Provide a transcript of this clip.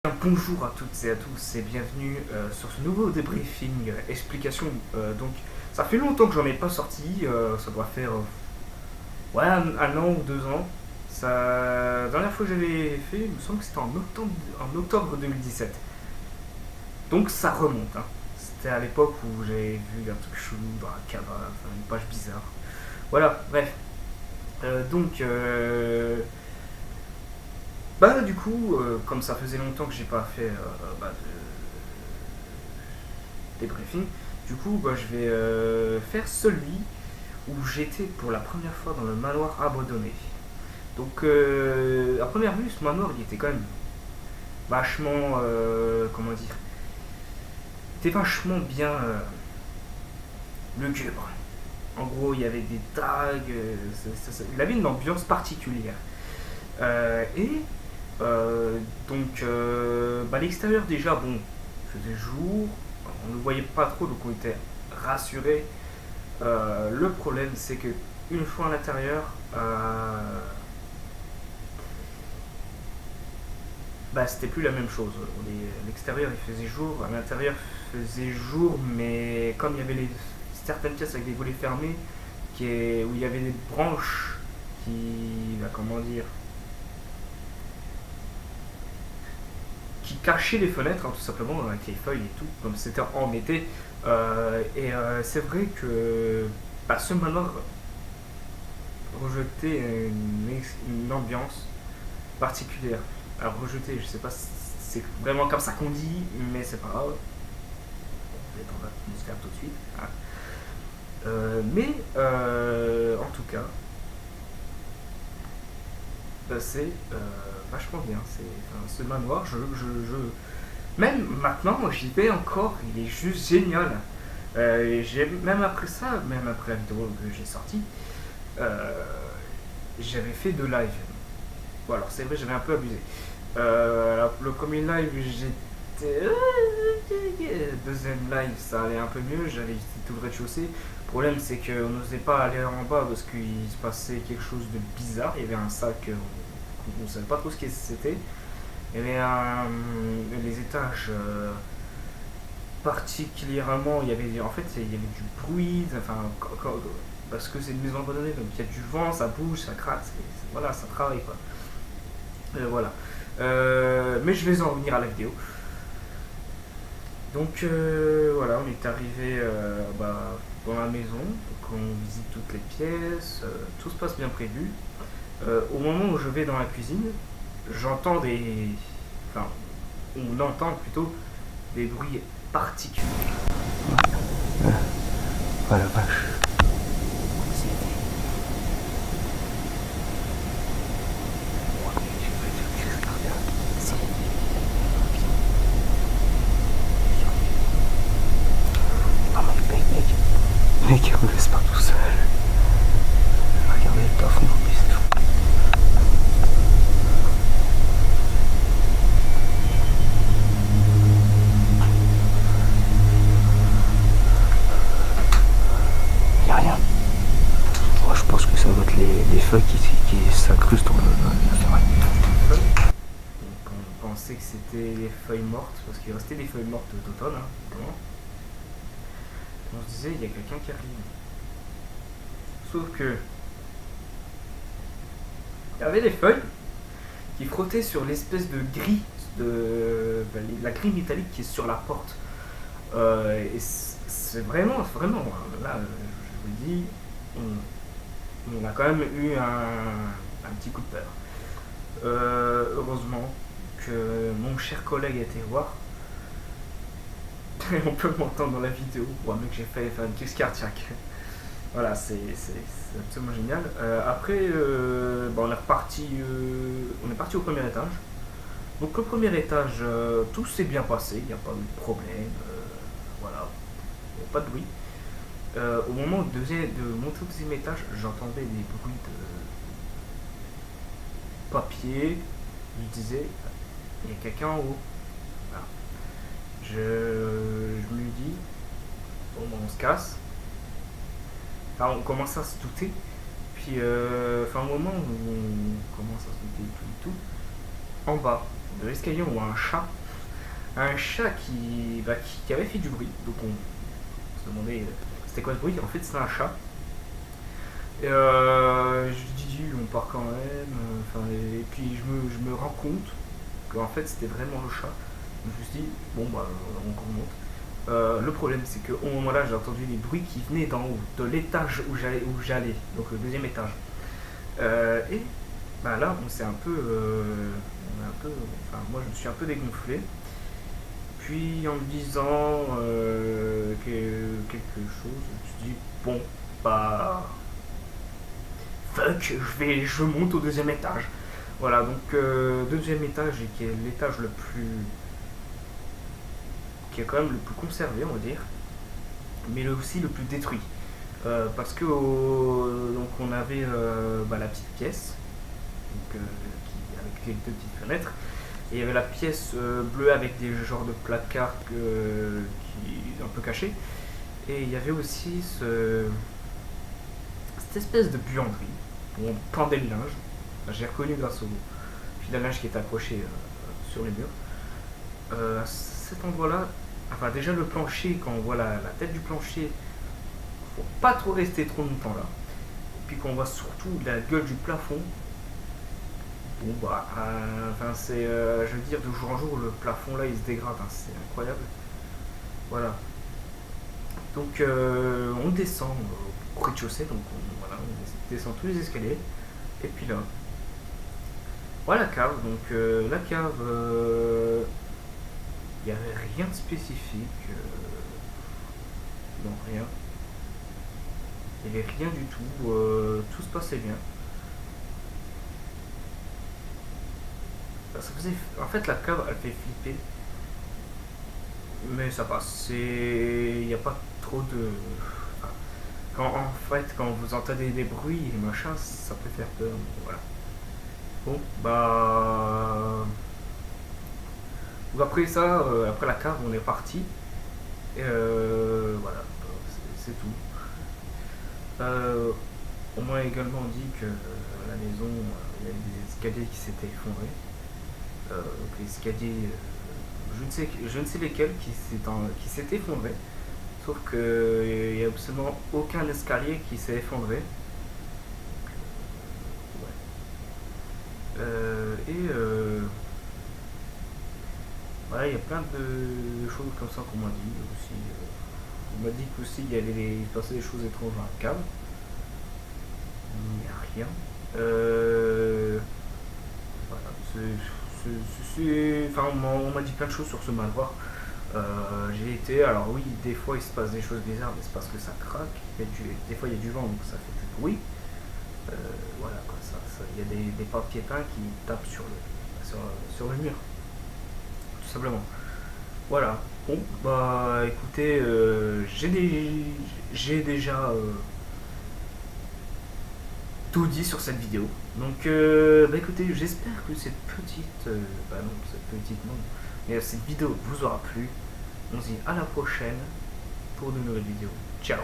Bonjour à toutes et à tous et bienvenue sur ce nouveau débriefing explication. Donc, ça fait longtemps que j'en ai pas sorti, ça doit faire ouais, un an ou 2 ans. La dernière fois que j'avais fait, il me semble que c'était en octobre 2017. Donc, ça remonte. Hein. C'était à l'époque où j'avais vu un truc chelou dans la cave, enfin, une page bizarre. Voilà, bref. Donc, bah, du coup, comme ça faisait longtemps que j'ai pas fait des briefings. Du coup, bah, je vais faire celui où j'étais pour la première fois dans le manoir abandonné. Donc, à première vue, ce manoir, il était quand même vachement, comment dire, il était vachement bien lugubre. En gros, il y avait des tags, il avait une ambiance particulière. Et donc, bah, l'extérieur déjà, bon, il faisait jour, on ne voyait pas trop, donc on était rassuré. Le problème, c'est que une fois à l'intérieur, bah, c'était plus la même chose. L'extérieur, il faisait jour, à l'intérieur, il faisait jour, mais comme il y avait certaines pièces avec des volets fermés, où il y avait des branches comment dire, qui cachaient les fenêtres, hein, tout simplement, avec les feuilles et tout, comme c'était en été. C'est vrai que bah, ce manoir rejetait une ambiance particulière. Alors rejeter, je sais pas si c'est vraiment comme ça qu'on dit, mais c'est pas grave. On va être dans l'atmosphère tout de suite. Hein. En tout cas, c'est vachement bien. Ce manoir, même maintenant, j'y vais encore. Il est juste génial. Même après ça, même après la vidéo que j'ai sortie, euh, j'avais fait de live. Bon, alors c'est vrai, j'avais un peu abusé. Alors, le premier live, j'étais. Deuxième live, ça allait un peu mieux. J'avais visité tout le rez-de-chaussée. Le problème, c'est qu'on n'osait pas aller en bas parce qu'il se passait quelque chose de bizarre. Il y avait un sac, on ne savait pas trop ce que c'était. Il y avait les étages. Particulièrement, il y avait du bruit, enfin, parce que c'est une maison abandonnée, donc il y a du vent, ça bouge, ça craque, voilà, ça travaille quoi. Voilà. Mais je vais en revenir à la vidéo. Donc voilà, on est arrivé dans la maison, donc on visite toutes les pièces, tout se passe bien prévu. Au moment où je vais dans la cuisine, j'entends enfin, on entend plutôt des bruits particuliers. Oh la vache. Ah mec, il me laisse pas tout seul. Regardez le plafond, c'est fou. Y a rien. Oh, je pense que ça doit être les feuilles qui s'incrustent dans le. C'est vrai. Donc on pensait que c'était les feuilles mortes, parce qu'il restait des feuilles mortes d'automne, hein, évidemment. On se disait, il y a quelqu'un qui arrive. Sauf que il y avait des feuilles qui frottaient sur l'espèce de grille, la grille métallique qui est sur la porte. Et c'est vraiment, là, je vous le dis, on a quand même eu un petit coup de peur. Heureusement que mon cher collègue a été voir. On peut m'entendre dans la vidéo. Bon, mec, j'ai fait une crise cardiaque. Voilà, c'est absolument génial. Après, on est parti au premier étage. Donc le premier étage, tout s'est bien passé, il n'y a pas eu de problème. Voilà, il n'y a pas de bruit. Au moment de monter au deuxième étage, j'entendais des bruits de papier. Je disais, il y a quelqu'un en haut. Voilà. Je me dis, bon, on se casse. Enfin, on commence à se douter. Puis, au moment où on commence à se douter tout, en bas, de l'escalier, on voit un chat. Un chat qui avait fait du bruit. Donc on se demandait c'était quoi ce bruit. En fait, c'était un chat. Et je dis, on part quand même. Et puis je me rends compte qu'en fait, c'était vraiment le chat. Donc je me suis dit, bon, bah, on remonte. Le problème, c'est qu'au moment-là, j'ai entendu des bruits qui venaient d'en haut, de l'étage où j'allais, donc le deuxième étage. Et bah, là, moi, je me suis un peu dégonflé. Puis en me disant quelque chose, je me suis dit, bon, bah, fuck, je monte au deuxième étage. Voilà, donc deuxième étage, qui est l'étage le plus, qui est quand même le plus conservé, on va dire, mais aussi le plus détruit. Parce que donc on avait la petite pièce, donc, avec les deux petites fenêtres, et il y avait la pièce bleue avec des genres de placards qui un peu cachés, et il y avait aussi cette espèce de buanderie où on pendait le linge. J'ai reconnu grâce au fil à linge qui était accroché sur les murs. À cet endroit-là, enfin déjà le plancher, quand on voit la tête du plancher, faut pas trop rester trop longtemps là. Et puis qu'on voit surtout la gueule du plafond. Bon bah, c'est, je veux dire, de jour en jour, le plafond là il se dégrade, hein, c'est incroyable. Voilà. Donc on descend au rez-de-chaussée, donc on descend tous les escaliers. Et puis là, voilà la cave. Donc la cave, il n'y avait rien de spécifique. Non, rien. Il n'y avait rien du tout. Tout se passait bien. Ça faisait, en fait, la cave, elle fait flipper. Mais ça passe. Il n'y a pas trop de. Quand vous entendez des bruits et machin, ça peut faire peur. Voilà. Bon, bah. Après ça, après la cave, on est parti. Et voilà, c'est tout. On m'a également dit que à la maison, il y avait des escaliers qui s'étaient effondrés. Donc les escaliers, je ne sais lesquels qui s'étaient effondrés. Sauf qu'il n'y a absolument aucun escalier qui s'est effondré. Ouais. Voilà, il y a plein de choses comme ça qu'on m'a dit aussi. On m'a dit qu'aussi il se passait des choses étranges dans la cave. Il n'y a rien. Voilà, on m'a dit plein de choses sur ce manoir. J'ai été, alors oui, des fois il se passe des choses bizarres, mais c'est parce que ça craque. Des fois il y a du vent, donc ça fait du bruit. Voilà, quoi, il y a des papiers peints qui tapent sur le mur, tout simplement. Voilà. Bon, bah écoutez, j'ai déjà tout dit sur cette vidéo. Donc, écoutez, j'espère que cette mais cette vidéo vous aura plu. On se dit à la prochaine pour de nouvelles vidéos. Ciao.